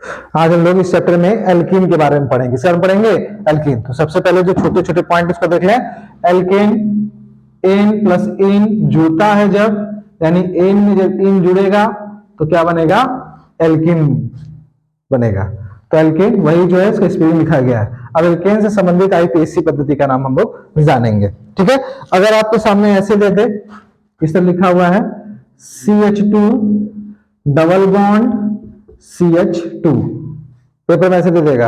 आज हम लोग इस चैप्टर में एल्कीन के बारे में पढ़ेंगे। सर हम पढ़ेंगे एल्कीन। तो सबसे पहले जो छोटे छोटे पॉइंट उसको देख लें। एल्केन एन प्लस इन जुड़ता है जब, यानी एन में जब इन जुड़ेगा तो क्या बनेगा, एल्कीन बनेगा। तो एल्केन वही जो है इसका स्पेलिंग लिखा गया है। अब एल्केन से संबंधित आईपीएससी पद्धति का नाम हम लोग जानेंगे। ठीक है, अगर आपके सामने ऐसे दे दे, इस तरह लिखा हुआ है CH2 double bond CH2, paper में ऐसे दे देगा,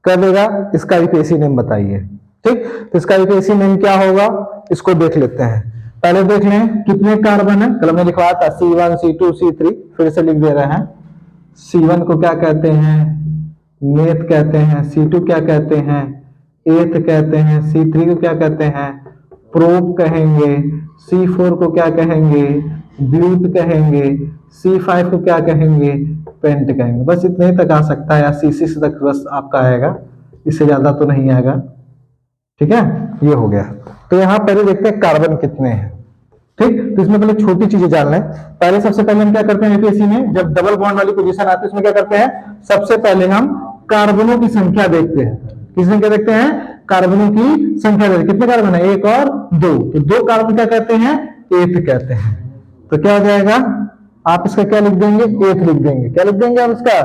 कर देगा, इसका आईपीएससी नेम बताइए। ठीक, तो इसका आईपीएससी नेम क्या होगा इसको देख लेते हैं। पहले देख लें कितने कार्बन है, कलम में लिखवाया था C1 C2 C3, फिर से लिख दे रहे हैं। C1 को क्या कहते हैं, मेथ कहते हैं। C2 क्या कहते हैं, एथ कहते हैं। C3 को क्या कहते हैं, प्रोप कहेंगे। C4 को क्या कहेंगे, ब्यूट कहेंगे। C5 को क्या कहेंगे, पेंट कहेंगे। बस इतने ही तक आ सकता है, या C6 तक बस आपका आएगा, इससे ज्यादा तो नहीं आएगा। ठीक है, ये हो गया। तो यहाँ पहले देखते हैं कार्बन कितने हैं। ठीक, तो इसमें पहले छोटी चीजें जान लें। पहले सबसे पहले हम क्या करते हैं एपीएससी में, जब डबल बॉन्ड वाली पोजीशन आती है उसमें क्या करते हैं, सबसे पहले हम कार्बनों की संख्या देखते हैं। किस संख्या देखते हैं, कार्बनों की संख्या देखते हैं। कितने कार्बन है, एक और दो, तो दो कार्बन क्या कहते हैं, एथ कहते हैं। तो क्या हो जाएगा, आप इसका क्या लिख देंगे, एथ लिख देंगे। क्या लिख देंगे आप इसका,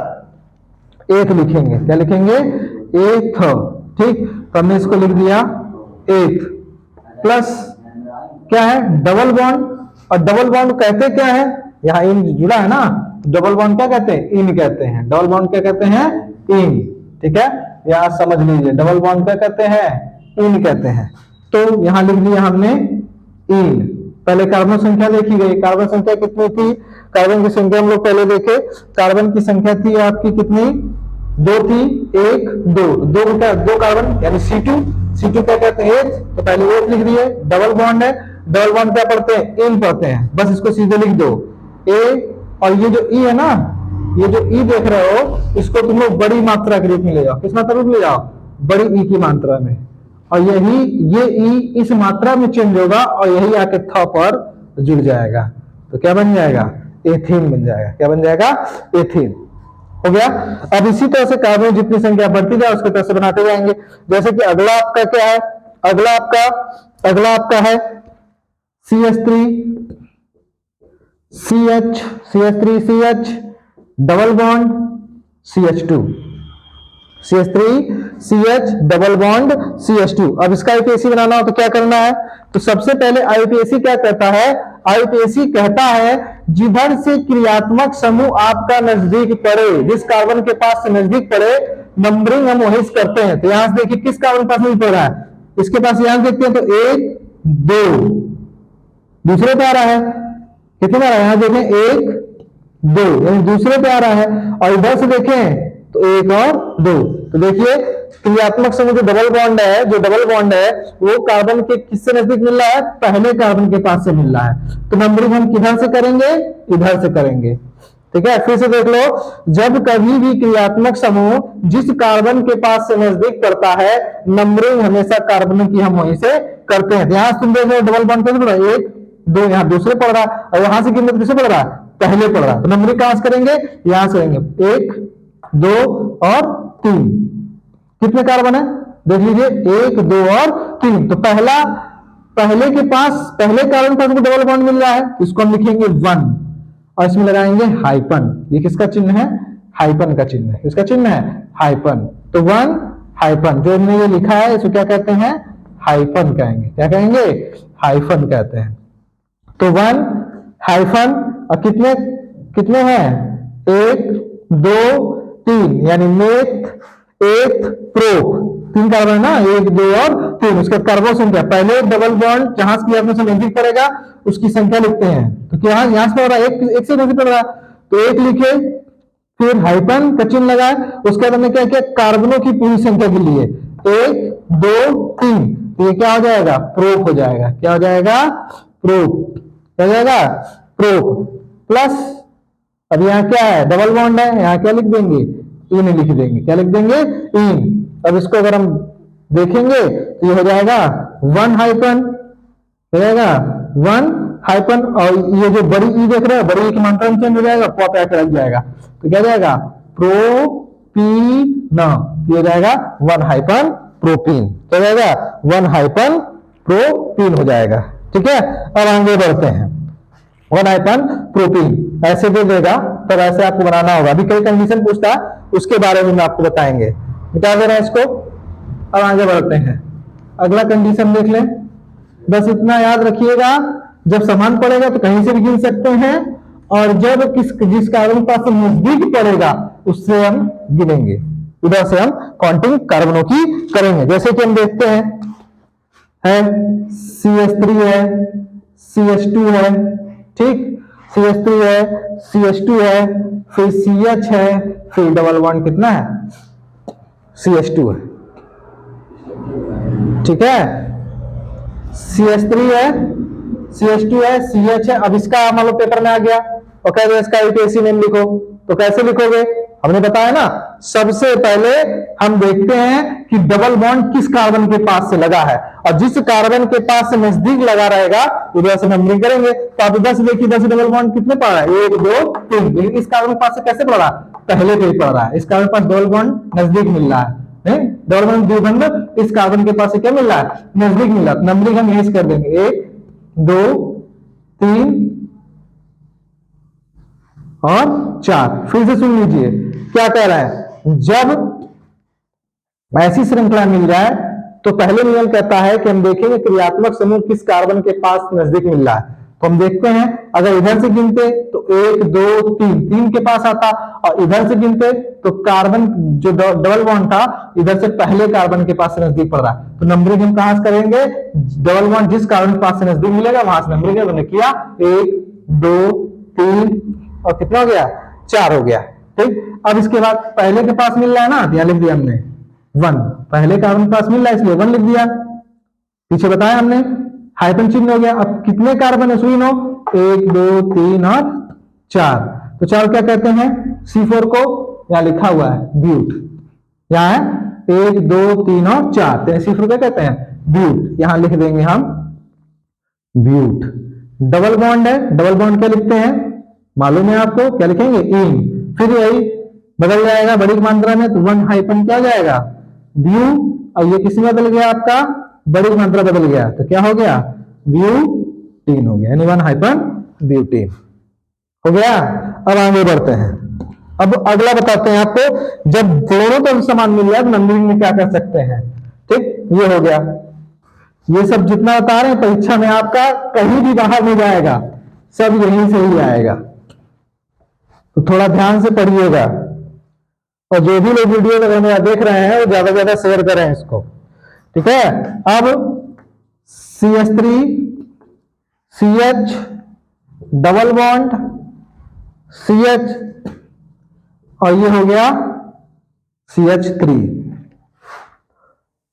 एथ लिखेंगे। क्या लिखेंगे, एथ। ठीक, तो हमने इसको लिख दिया एथ। प्लस क्या है, डबल बॉन्ड, और डबल बॉन्ड कहते क्या है, यहाँ इन जुड़ा है ना, डबल बॉन्ड क्या कहते हैं, इन कहते हैं। डबल बॉन्ड क्या कहते हैं, इन। ठीक है, यहाँ समझ लीजिए, डबल बॉन्ड क्या कहते हैं, इन कहते हैं। तो यहाँ लिख दिया हमने इन। पहले कार्बन संख्या देखी गई, कार्बन संख्या कितनी थी, कार्बन की संख्या हम लोग पहले देखे। कार्बन की संख्या थी आपकी कितनी, दो थी, एक दो, दो क्या, दो कार्बन यानी C2। C2 क्या कहते हैं, एथ, तो पहले एथ लिख दिए। डबल बॉन्ड है, डबल बॉन्ड क्या पढ़ते हैं, इन पढ़ते हैं, बस इसको सीधे लिख दो ए। और ये जो ई है ना, ये जो ई देख रहे हो, इसको तुम लोग बड़ी मात्रा के रूप में ले जाओ। किस मात्रा में ले जाओ, बड़ी ई की मात्रा में। और यही ये ई इस मात्रा में चेंज होगा और यही आके थ पर जुड़ जाएगा, तो क्या बन जाएगा, एथीन बन जाएगा। क्या बन जाएगा, एथीन हो गया। अब इसी तरह से कार्बन जितनी संख्या बढ़ती जाए उसके तरह से बनाते जाएंगे। जैसे कि अगला आपका क्या है, अगला आपका है CH3 CH, CH3 CH double bond CH2, CH3 CH double bond CH2। अब इसका आईपीएससी बनाना हो तो क्या करना है, तो सबसे पहले आईपीएससी क्या कहता है, आईपीएससी कहता है जिधर से क्रियात्मक समूह आपका नजदीक पड़े, जिस कार्बन के पास से नजदीक पड़े, नंबरिंग हम वही करते हैं। तो यहां से देखिए किस कार्बन पास नहीं पड़ रहा है, इसके पास यहां देखते हैं तो एक दो, दूसरे पे आ रहा है, कितने पे आ रहा है, यहां देखें एक दो, यानी दूसरे पे आ रहा है। और इधर से देखें तो एक और दो, तो देखिए क्रियात्मक समूह जो डबल बॉन्ड है, वो कार्बन के किससे नजदीक मिल रहा है, पहले कार्बन के पास से मिल रहा है। तो नंबरिंग हम किधर से करेंगे, इधर से करेंगे। ठीक है, फिर से देख लो, जब कभी भी क्रियात्मक समूह जिस कार्बन के पास से नजदीक पड़ता है, नंबरिंग हमेशा कार्बनों की हम वहीं से करते हैं। यहां तुम देख रहे हो डबल बॉन्ड कैसे पड़ रहा है, एक दो, यहाँ दूसरे पड़ रहा है, और वहां से गिनने किसे पड़ रहा है, पहले पड़ रहा है। तो नंबरिंग कहां से करेंगे, यहां से करेंगे, एक दो और तीन। कितने कार्बन है, देख लीजिए, एक दो और तीन। तो पहले के पास, पहले कार्बन पास डबल बॉन्ड मिल रहा है, इसको हम लिखेंगे 1 और इसमें लगाएंगे हाइपन। ये किसका चिन्ह है, हाइपन का चिन्ह है, इसका चिन्ह है हाइपन। तो 1 हाइपन, जो हमने ये लिखा है इसको क्या कहते हैं, हाइफन कहेंगे। क्या कहेंगे, हाइफन कहते हैं। तो 1 हाइफन, और कितने कितने हैं, एक दो तीन, यानी मेथ एथ प्रोप, तीन कार्बन है ना, एक दो और तीन। उसके कार्बन संख्या, पहले डबल बॉन्ड जहां से नजदीक पड़ेगा उसकी संख्या लिखते हैं। तो क्या यहां से पड़ रहा है, एक से नजदीक पड़ रहा है तो एक लिखे, फिर हाइपन का चिन्ह लगाए, उसके बाद हमने क्या किया, कार्बनों की पूरी संख्या के लिए एक दो तीन, तो ये क्या हो जाएगा, प्रोप हो जाएगा। क्या हो जाएगा, प्रोप। क्या हो जाएगा, प्रोप। प्लस अब यहाँ क्या है, डबल बॉन्ड है, यहाँ क्या लिख देंगे, इन लिख देंगे। क्या लिख देंगे, इन। अब इसको अगर हम देखेंगे तो ये हो जाएगा 1 हाइपन, हो जाएगा 1 हाइपन, और ये जो बड़ी ई देख रहे हैं, बड़ी ई की मात्रा में चेंज हो जाएगा, पॉप आकर लग जाएगा, तो क्या जाएगा प्रोपीन, ये हो जाएगा 1 हाइपन प्रोपीन, क्या हो जाएगा 1 हाइपन प्रोपीन हो जाएगा। ठीक है, अब आगे बढ़ते हैं। 1 हाइपन प्रोपीन ऐसे दे देगा, तब ऐसे आपको बनाना होगा। अभी कई कंडीशन पूछता है, उसके बारे में आपको बताएंगे। बता दे रहे हैं इसको। अब आगे बढ़ते हैं, अगला कंडीशन देख लें। बस इतना याद रखिएगा, जब समान पड़ेगा तो कहीं से भी गिन सकते हैं, और जब जिस कार्बन के पास नजदीक पड़ेगा उससे हम गिनेंगे, उधर से हम काउंटिंग कार्बनों की करेंगे। जैसे कि हम देखते हैं, है CH3 है, CH2 है, ठीक, CH3 है, CH2 है, फिर CH है, फिर डबल बॉन्ड कितना है, CH2 है। ठीक है, CH3 है, CH2 है, CH है। अब इसका मान लो पेपर में आ गया और कह रहे इसका IUPAC नेम लिखो, तो कैसे लिखोगे, हमने बताया ना, सबसे पहले हम देखते हैं कि डबल बॉन्ड किस कार्बन के पास से लगा है, और जिस कार्बन के पास से नजदीक लगा रहेगा उधर से नंबरिंग करेंगे। तो आप इधर से देखिए, इधर से डबल बॉन्ड कितने पड़ रहा है, 1 2 3, लेकिन इस कार्बन के पास से कैसे पड़ रहा है, पहले पे ही पड़ रहा है। इस कार्बन के पास डबल बॉन्ड नजदीक मिल रहा है, नहीं, डबल बॉन्ड द्विबंध इस कार्बन के पास से क्या मिल रहा है, नजदीक मिल रहा है। नंबरिंग हम यही कर देंगे, 1 2 3 और 4। फिर से सुन लीजिए क्या कह रहा है, जब ऐसी श्रृंखला मिल जाए तो पहले नियम कहता है कि हम देखेंगे क्रियात्मक समूह किस कार्बन के पास नजदीक मिल रहा है। तो हम देखते हैं, अगर इधर से गिनते तो 1 2 3 3 के पास आता, और इधर से गिनते तो कार्बन जो डबल बॉन्ड था इधर से पहले कार्बन के पास से नजदीक पड़ रहा है। तो नंबरिंग हम कहां से करेंगे, डबल बॉन्ड जिस कार्बन के पास से नजदीक मिलेगा वहां से नंबरिंग हमने किया, 1 2 3 और कितना हो गया, 4 हो गया। ठीक, अब इसके बाद पहले के पास मिल रहा है ना, यहां लिख दिया हमने 1, पहले कार्बन के पास मिल रहा है इसलिए 1 लिख दिया। पीछे बताया हमने, हाइपन चिन्ह हो गया। अब कितने कार्बन है, सुनो, 1 2 3 और 4। तो 4 क्या कहते हैं, C4 को यहां लिखा हुआ है ब्यूट, यहां है 1 2 3 और 4, तो C4 क्या कहते हैं, ब्यूट, यहां लिख देंगे हम ब्यूट। डबल बॉन्ड है, डबल बॉन्ड क्या लिखते हैं, मालूम है आपको, क्या लिखेंगे, इन। फिर यही बदल जाएगा बड़ी मात्रा में, तो 1 हाइपन क्या हो जाएगा, ब्यू, और ये किसी में बदल गया आपका, बड़ी मात्रा बदल गया, तो क्या हो गया, ब्यूटीन हो गया, यानी 1 हाइपन ब्यूटीन हो गया। अब आगे बढ़ते हैं, अब अगला बताते हैं आपको, जब दोनों तरफ समान मिल जाए तो नंबरिंग में क्या कर सकते हैं। ठीक, ये हो गया। ये सब जितना बता रहे हैं परीक्षा में आपका कहीं भी बाहर नहीं जाएगा, सब यहीं से ही आएगा, तो थोड़ा ध्यान से पढ़िएगा, और जो भी लोग वीडियो वगैरह देख रहे हैं वो ज्यादा से ज्यादा शेयर करें इसको। ठीक है, अब CH3 CH double bond CH, और ये हो गया CH3।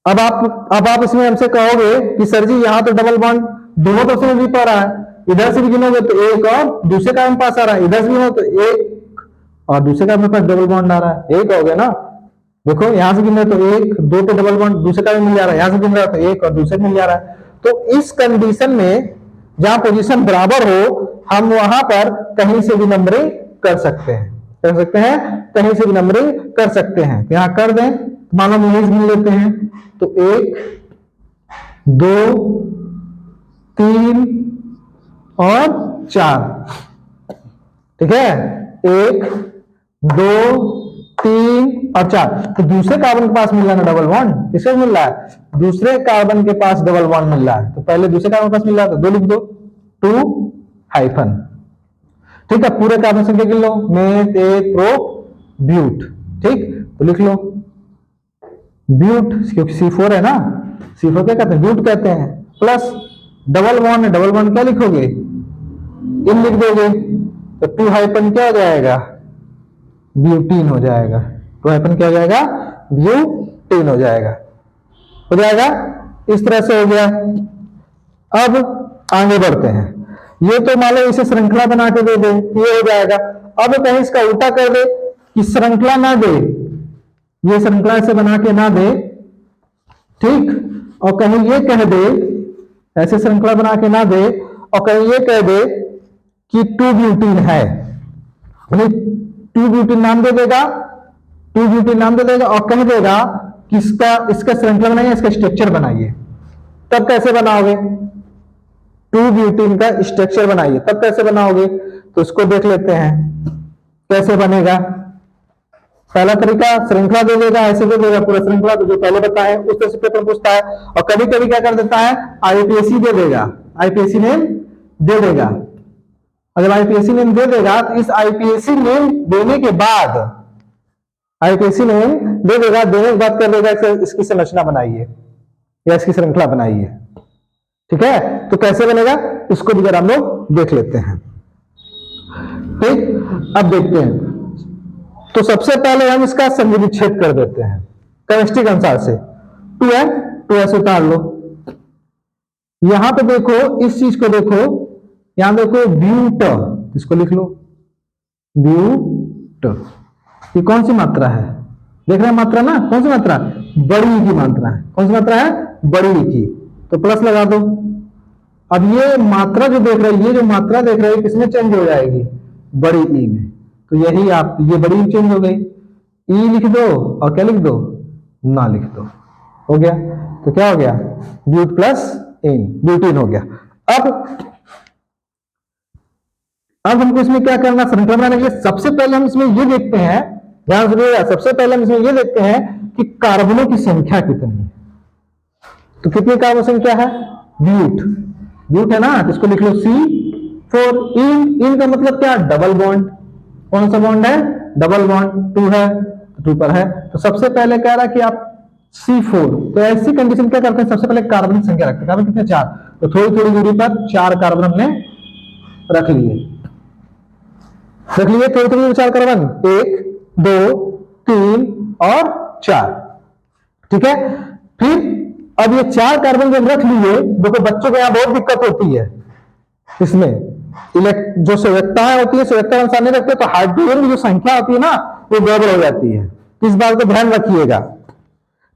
अब आप इसमें हमसे कहोगे कि सर जी यहाँ तो डबल बॉन्ड दोनों तरफ से भी पा रहा है, इधर से भी गिनोगे तो 1 और दूसरे कार्बन पास आ रहा है, इधर से गिनो तो 1 और दूसरे कार्बन पास डबल बॉन्ड आ रहा है, 1 हो गया ना। देखो यहां से गिन रहे तो 1 2 पे डबल बॉन्ड दूसरे कार्बन मिल जा रहा है, यहां से गिन रहा तो 1 और दूसरे मिल जा रहा है। तो इस कंडीशन में जहां पोजीशन बराबर हो, हम वहां पर कहीं से भी नंबरिंग कर सकते हैं, कहीं से भी नंबरिंग कर सकते हैं। तो यहां कर दें, मानो इमेज गिन लेते हैं, तो 1 2 3 और 4। ठीक है, 1 2 3 और 4। तो दूसरे कार्बन के पास मिल रहा है ना डबल बॉन्ड, किससे मिल रहा है, दूसरे कार्बन के पास डबल बॉन्ड मिल रहा है, तो पहले दूसरे कार्बन के पास मिल रहा है तो 2 लिख दो, 2 हाइफन। ठीक है, पूरे कार्बन संख्या गिन लो, मेथ 1 प्रो ब्यूट। ठीक, तो लिख लो ब्यूट, क्योंकि C4 है ना, C4 क्या कहते हैं, ब्यूट कहते हैं, प्लस डबल बॉन्ड है, डबल बॉन्ड क्या लिखोगे, इन लिख दोगे, तो 2 हाइपन क्या हो जाएगा, ब्यूटीन हो जाएगा। 2 हाइपन क्या हो जाएगा, ब्यूटीन हो जाएगा, इस तरह से हो गया। अब आगे बढ़ते हैं, ये तो मान लो इसे श्रृंखला बना के दे दे, ये हो जाएगा। अब कहीं इसका उल्टा कर दे कि श्रृंखला ना दे, ये श्रृंखला से बना के ना दे, ठीक, और कहीं ये कह दे, ऐसे श्रृंखला बना के ना दे, और कहीं ये कह दे कि 2 ब्यूटीन है, 2 ब्यूटीन नाम दे देगा, 2 ब्यूटेन नाम दे देगा और कह देगा कि इसका श्रृंखला बनाइए, इसका स्ट्रक्चर बनाइए। तब कैसे बनाओगे? 2 ब्यूटेन का स्ट्रक्चर बनाइए, तब कैसे बनाओगे? तो इसको देख लेते हैं कैसे बनेगा। पहला तरीका श्रृंखला दे देगा, ऐसे दे देगा पूरा श्रृंखला, तो जो पहले बताया उस तरह से पेपर पूछता है। और कभी कभी क्या कर देता है, आईपीएससी दे देगा, आईपीएससी नेम दे देगा। अगर आईपीएससी नेम दे देगा तो इस आईपीएससी नेम देने के बाद, आईपीएससी नेम दे देगा, देने के बाद कर देगा इसकी संरचना बनाइए या इसकी श्रृंखला बनाइए। ठीक है, तो कैसे बनेगा इसको भी जरा हम लोग देख लेते हैं। ठीक, अब देखते हैं। तो सबसे पहले हम इसका संविच्छेद कर देते हैं केमिस्ट्री के अनुसार से। 2n 2s उतार लो। यहां पे देखो, इस चीज को देखो, यहां देखो ब्यूट, इसको लिख लो ब्यूट। ये कौन सी मात्रा है? देख रहे हैं मात्रा ना, कौन सी मात्रा? बड़ी की मात्रा है। कौन सी मात्रा है? बड़ी की। तो प्लस लगा दो। अब ये मात्रा जो देख रहे हैं, ये जो मात्रा देख रहे हैं किसमें चेंज हो जाएगी? बड़ी ई में। तो यही आप, ये बड़ी चेंज हो गई, ई लिख दो और क्या लिख दो? ना लिख दो। हो गया। तो क्या हो गया? ब्यूट प्लस इन, ब्यूटीन हो गया। अब हमको इसमें क्या करना, श्रृंखला बनाने के लिए सबसे पहले हम इसमें ये देखते हैं, ध्यान सुनिएगा, सबसे पहले हम इसमें ये देखते हैं कि कार्बनों की संख्या कितनी है। तो कितनी कार्बन संख्या है? ब्यूट, ब्यूट है ना, इसको लिख लो C4। इन का मतलब क्या? Double bond. कौन सा बॉन्ड है? Double bond. 2 है, 2 पर है। तो सबसे पहले कह रहा है कि आप C4। तो ऐसी कंडीशन क्या करते हैं, सबसे पहले कार्बन की संख्या रखते हैं। कार्बन कितने? 4। तो थोड़ी थोड़ी दूरी पर 4 कार्बन हमने रख लिए, थोड़ी थोड़ी 4 कार्बन, 1 2 3 और 4। ठीक है, फिर अब ये 4 कार्बन जब रख लिए, देखो बच्चों को यहां बहुत दिक्कत होती है इसमें, जो संयोजकताएं होती है संयोजकता अनुसार नहीं रखते तो हाइड्रोजन की जो संख्या होती है ना वो गड़बड़ हो जाती है। इस बात को ध्यान रखिएगा।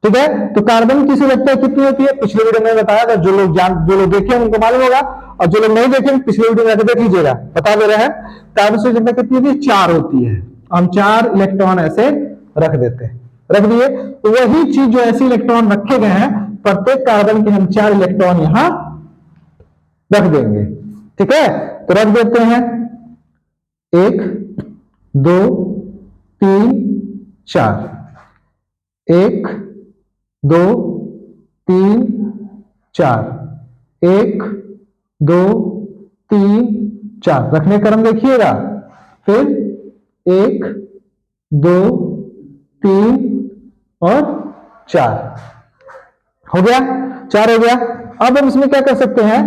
ठीक है, तो कार्बन की संयोजकता कितनी होती है? पिछले वीडियो में बताया था, जो लोग देखे उनको मालूम होगा, और जो लोग नहीं देखे पिछले वीडियो में जाकर देख लीजिएगा, बता दे रहे हैं। कार्बन संयोजकता कितनी होती है? 4 होती है। हम 4 इलेक्ट्रॉन ऐसे रख देते हैं, रख दिए। तो वही चीज जो ऐसे इलेक्ट्रॉन रखे गए हैं, प्रत्येक कार्बन के हम 4 इलेक्ट्रॉन यहां रख देंगे। ठीक है, तो रख देते हैं 1 2 3 4, 1 2 3 4, 1 2 3 4 रखने क्रम देखिएगा। फिर 1 2 3 और 4 हो गया, 4 हो गया। अब हम इसमें क्या कर सकते हैं,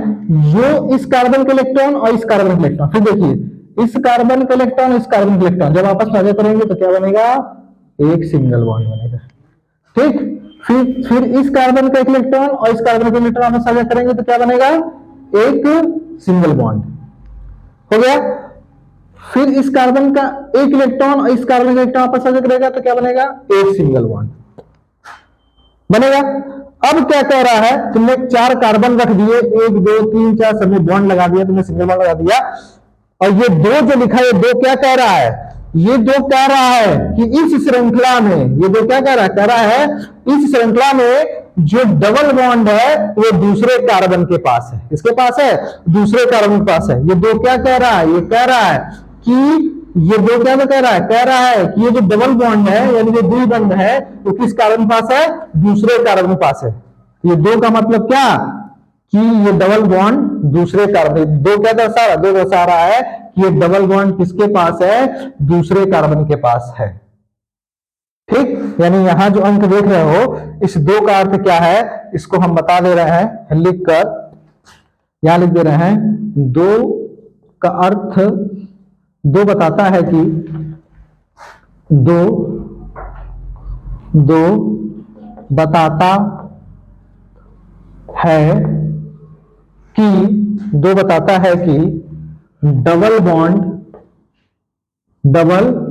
जो इस कार्बन के इलेक्ट्रॉन और इस कार्बन के इलेक्ट्रॉन, फिर देखिए इस कार्बन का इलेक्ट्रॉन इस कार्बन के इलेक्ट्रॉन जब आपस में करेंगे तो क्या बनेगा? एक सिंगल बॉन्ड बनेगा। ठीक, फिर इस कार्बन का एक इलेक्ट्रॉन और इस कार्बन का इलेक्ट्रॉन आपस साझा करेंगे तो क्या बनेगा? एक सिंगल बॉन्ड। हो गया। फिर इस कार्बन का एक इलेक्ट्रॉन और इस कार्बन का इलेक्ट्रॉन आपस साझा करेगा तो क्या बनेगा? एक सिंगल बॉन्ड बनेगा। अब क्या कह रहा है, तुमने 4 कार्बन रख दिए, 1 2 3 4 सब में बॉन्ड लगा दिया, तुमने सिंगल बॉन्ड लगा दिया, और ये 2 जो लिखा है, ये 2 क्या कह रहा है? ये 2 कह रहा है कि इस श्रृंखला में, ये 2 क्या कह रहा है? कह रहा है इस श्रृंखला में जो डबल बॉन्ड है वो दूसरे कार्बन के पास है। किसके पास है? दूसरे कार्बन के पास है। ये 2 क्या कह रहा है? ये कह रहा है कि ये 2 क्या कह रहा है? कह रहा है कि ये जो डबल बॉन्ड है यानी जो द्विबंध है वो किस कार्बन के पास है? दूसरे कार्बन के पास है। ये 2 का मतलब क्या कि ये डबल बॉन्ड दूसरे कार्बन, 2 क्या दर्शा रहा है? 2 दर्शा रहा है कि ये डबल बॉन्ड किसके पास है? दूसरे कार्बन के पास है। ठीक, यानी यहां जो अंक देख रहे हो, इस 2 का अर्थ क्या है इसको हम बता दे रहे हैं, लिखकर यहां लिख दे रहे हैं। 2 का अर्थ 2 बताता है कि 2 बताता है कि 2 बताता है कि डबल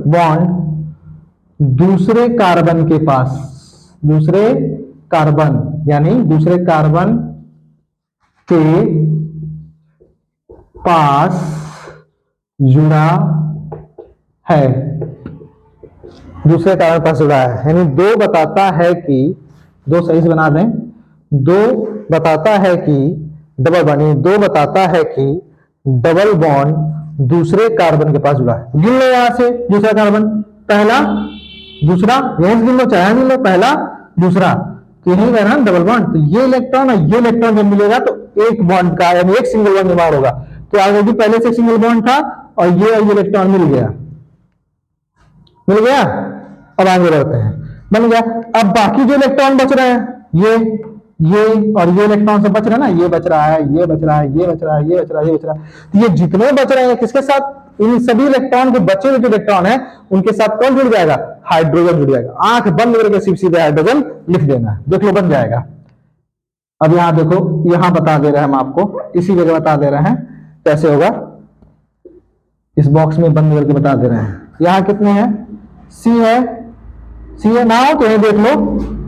बॉन्ड दूसरे कार्बन के पास, दूसरे कार्बन यानी दूसरे कार्बन के पास जुड़ा है। दूसरे कार्बन के पास जुड़ा है, यानी 2 बताता है कि 2 सही से बना दें, 2 बताता है कि डबल बॉन्ड, 2 बताता है कि डबल बॉन्ड दूसरे कार्बन के पास जुड़ा है। गिन लो यहां से दूसरा कार्बन, पहला दूसरा, यहीं गिन लो चाहे गिन लो, पहला दूसरा, तो यही है ना डबल बॉन्ड। तो ये इलेक्ट्रॉन और ये इलेक्ट्रॉन जब मिलेगा तो एक बॉन्ड का यानी एक सिंगल बॉन्ड निर्माण होगा। तो ऑलरेडी पहले से सिंगल बॉन्ड था और ये इलेक्ट्रॉन मिल गया, मिल गया। अब आगे बढ़ते हैं, बन गया। अब बाकी जो इलेक्ट्रॉन बच रहे हैं, ये और ये इलेक्ट्रॉन सब बच रहा है ना, ये बच रहा है, ये बच रहा है, ये बच रहा है, ये बच रहा है, ये बच रहा है। तो ये जितने बच रहे हैं किसके साथ, इन सभी इलेक्ट्रॉन के बचे हुए जो इलेक्ट्रॉन है उनके साथ कौन जुड़ जाएगा, हाइड्रोजन जुड़ जाएगा। आंख बंद करके सीधे हाइड्रोजन लिख देना है, देख लो बन जाएगा। अब यहां देखो, यहां बता दे रहे हैं हम आपको, इसी जगह बता दे रहे हैं कैसे होगा, इस बॉक्स में बंद करके बता दे रहे हैं। यहां कितने हैं, सी है ना, तो ये देख लो,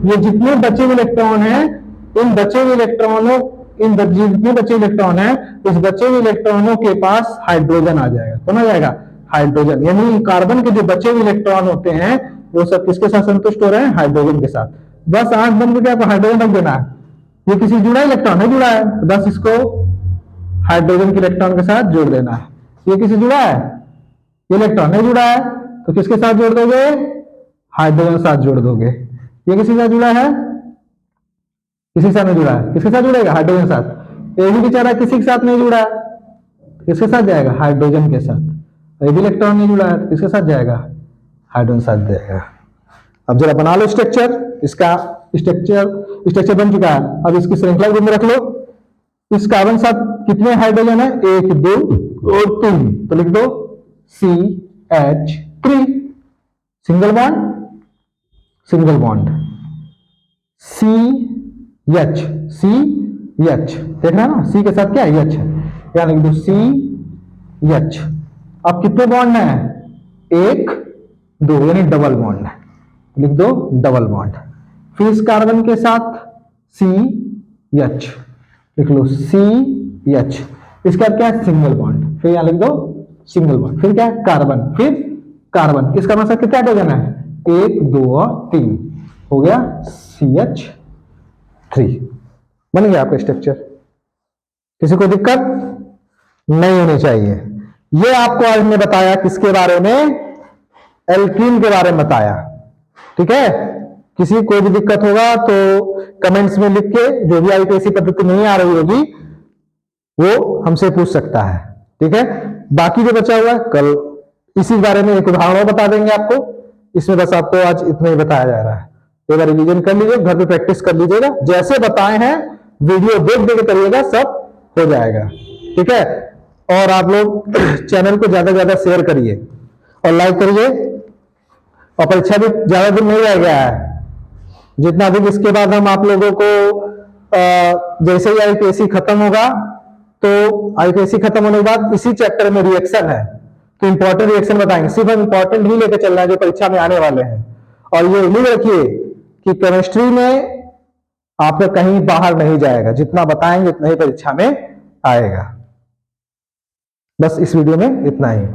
ये जितने बचे हुए इलेक्ट्रॉन हैं, इन बचे हुए इलेक्ट्रॉनों, जितने बचे इलेक्ट्रॉन हैं, इस बचे हुए इलेक्ट्रॉनों के पास हाइड्रोजन आ जाएगा। कौन आ जाएगा, हाइड्रोजन। यानी कार्बन के जो बचे हुए इलेक्ट्रॉन होते हैं वो सब किसके साथ संतुष्ट हो रहे हैं, हाइड्रोजन के साथ। बस आंख बंद करके आपको हाइड्रोजन रख देना है। ये किसी जुड़ा इलेक्ट्रॉन नहीं जुड़ा है, तो बस इसको हाइड्रोजन के इलेक्ट्रॉन के साथ जोड़ देना है। ये किसी जुड़ा है, ये इलेक्ट्रॉन नहीं जुड़ा है, तो किसके साथ जोड़ दोगे, हाइड्रोजन के साथ जोड़ दोगे। ये किसी साथ जुड़ा है, किसी के साथ नहीं जुड़ा है, किसके साथ जुड़ेगा, हाइड्रोजन के साथ। ये भी बेचारा किसी के साथ नहीं जुड़ा है, किसके साथ जाएगा, हाइड्रोजन के साथ। ये भी इलेक्ट्रॉन नहीं जुड़ा है, किसके साथ जाएगा, हाइड्रोजन के साथ जाएगा। अब जरा बना लो स्ट्रक्चर, इसका स्ट्रक्चर बन चुका है। अब इसकी श्रृंखला रूप में रख लो। इस कार्बन के साथ कितने हाइड्रोजन है, 1 2 और 3, तो लिख दो CH3, सिंगल बॉन्ड CH, देख रहे हैं ना, C के साथ क्या H है, या लिख दो CH। अब कितने बॉन्ड है, 1 2, यानी डबल बॉन्ड है, लिख दो डबल बॉन्ड। फिर इस कार्बन के साथ CH, लिख लो CH। इसका क्या है, सिंगल बॉन्ड, फिर यहां लिख दो सिंगल बॉन्ड। फिर क्या है, कार्बन, फिर कार्बन। इसका मतलब कितना हाइड्रोजन है, 1 2 और 3, हो गया CH3। बन गया आपका स्ट्रक्चर। किसी को दिक्कत नहीं होनी चाहिए। ये आपको आज मैं बताया किसके बारे में, एल्कीन के बारे में बताया, ठीक है। किसी को भी दिक्कत होगा तो कमेंट्स में लिख के, जो भी आईपीएससी पद्धति नहीं आ रही होगी वो हमसे पूछ सकता है, ठीक है। बाकी जो बचा हुआ है कल इसी बारे में एक उदाहरण बता देंगे आपको। इसमें बस आपको आज इतना ही बताया जा रहा है। एक बार रिवीजन कर लीजिए, घर पे प्रैक्टिस कर लीजिएगा, जैसे बताए हैं वीडियो देख देख के करिएगा, सब हो जाएगा, ठीक है। और आप लोग चैनल को ज्यादा से ज्यादा शेयर करिए और लाइक करिए। और परीक्षा भी ज्यादा दिन नहीं रह गया है, जितना दिन इसके बाद हम आप लोगों को जैसे ही आईपीएससी खत्म होगा, तो आईपीएससी खत्म होने के बाद इसी चैप्टर में रिएक्शन है, तो इंपॉर्टेंट रिएक्शन बताएंगे। सिर्फ हम इंपॉर्टेंट ही लेकर चल रहे हैं जो परीक्षा में आने वाले हैं। और ये उम्मीद रखिए कि केमिस्ट्री में आपका कहीं बाहर नहीं जाएगा, जितना बताएंगे उतना ही परीक्षा में आएगा। बस इस वीडियो में इतना ही।